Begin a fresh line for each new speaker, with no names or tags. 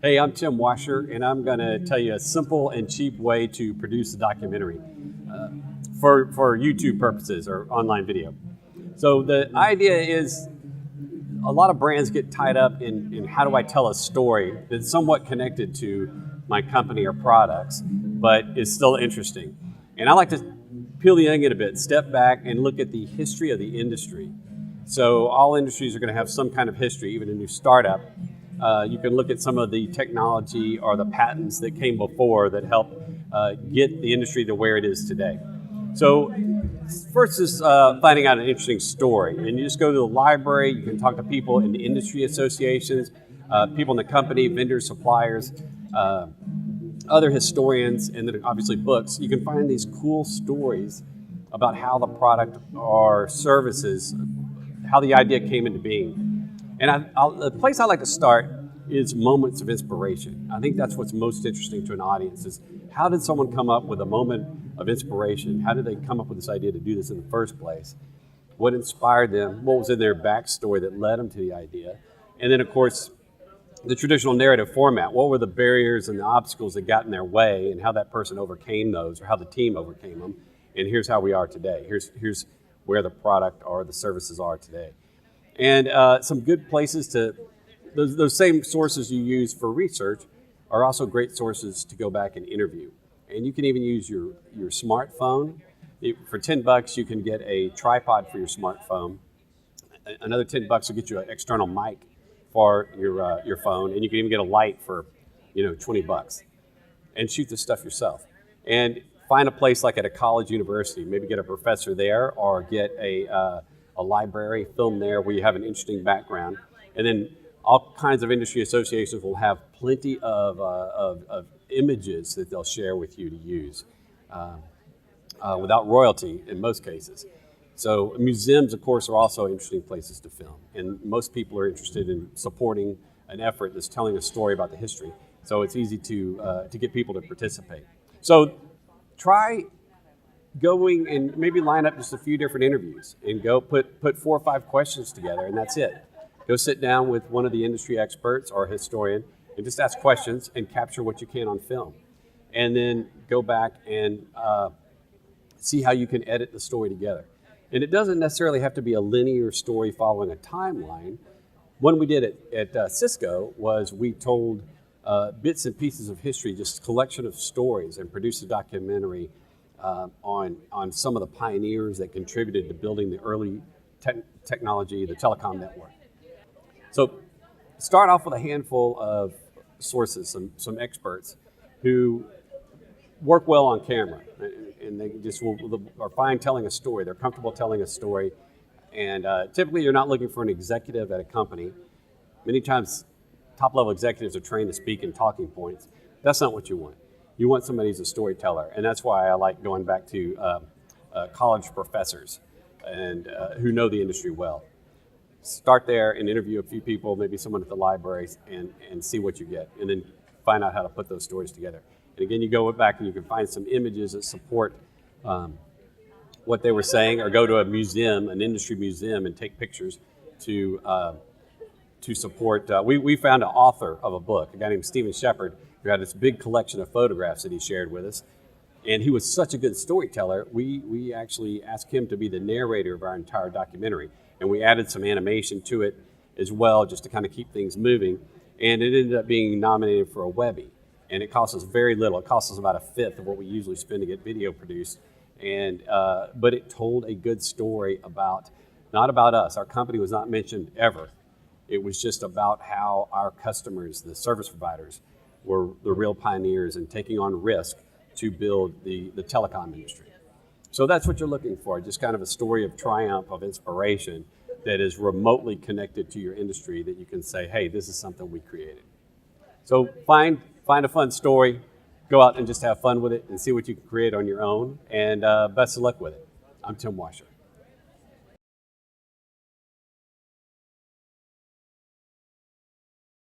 Hey, I'm Tim Washer, and I'm going to tell you a simple and cheap way to produce a documentary uh, for YouTube purposes or online video. So the idea is a lot of brands get tied up in how do I tell a story that's somewhat connected to my company or products, but is still interesting. And I like to peel the onion a bit, step back and look at the history of the industry. So all industries are going to have some kind of history, even a new startup. You can look at some of the technology or the patents that came before that helped get the industry to where it is today. So first is finding out an interesting story. And you just go to the library, you can talk to people in the industry associations, people in the company, vendors, suppliers, other historians, and then obviously books. You can find these cool stories about how the product or services, how the idea came into being. And the place I like to start is moments of inspiration. I think that's what's most interesting to an audience is how did someone come up with a moment of inspiration? How did they come up with this idea to do this in the first place? What inspired them? What was in their backstory that led them to the idea? And then, of course, the traditional narrative format. What were the barriers and the obstacles that got in their way and how that person overcame those or how the team overcame them? And here's how we are today. Here's where the product or the services are today. And some good places to, those same sources you use for research are also great sources to go back and interview. And you can even use your smartphone. For $10, you can get a tripod for your smartphone. Another $10 will get you an external mic for your phone, and you can even get a light for $20 and shoot this stuff yourself. And find a place like at a college university, maybe get a professor there or get a library, film there where you have an interesting background. And then all kinds of industry associations will have plenty of images that they'll share with you to use without royalty in most cases. So museums, of course, are also interesting places to film. And most people are interested in supporting an effort that's telling a story about the history. So it's easy to get people to participate. So try going and maybe line up just a few different interviews and go put 4 or 5 questions together, and that's it. Go sit down with one of the industry experts or a historian and just ask questions and capture what you can on film. And then go back and see how you can edit the story together. And it doesn't necessarily have to be a linear story following a timeline. One we did at Cisco was we told bits and pieces of history, just a collection of stories, and produced a documentary on some of the pioneers that contributed to building the early technology, the telecom network. So start off with a handful of sources, some experts who work well on camera, and they just are fine telling a story. They're comfortable telling a story, and typically you're not looking for an executive at a company. Many times top-level executives are trained to speak in talking points. That's not what you want. You want somebody who's a storyteller, and that's why I like going back to college professors and who know the industry well. Start there and interview a few people, maybe someone at the library, and see what you get, and then find out how to put those stories together. And again, you go back and you can find some images that support what they were saying, or go to a museum, an industry museum, and take pictures to support. We found an author of a book, a guy named Stephen Shepard, who had this big collection of photographs that he shared with us. And he was such a good storyteller, we actually asked him to be the narrator of our entire documentary. And we added some animation to it as well, just to kind of keep things moving. And it ended up being nominated for a Webby. And it cost us very little. It cost us about 1/5 of what we usually spend to get video produced. And but it told a good story about, not about us. Our company was not mentioned ever. It was just about how our customers, the service providers, were the real pioneers in taking on risk to build the telecom industry. So that's what you're looking for, just kind of a story of triumph, of inspiration that is remotely connected to your industry that you can say, hey, this is something we created. So find a fun story, go out and just have fun with it and see what you can create on your own, and best of luck with it. I'm Tim Washer.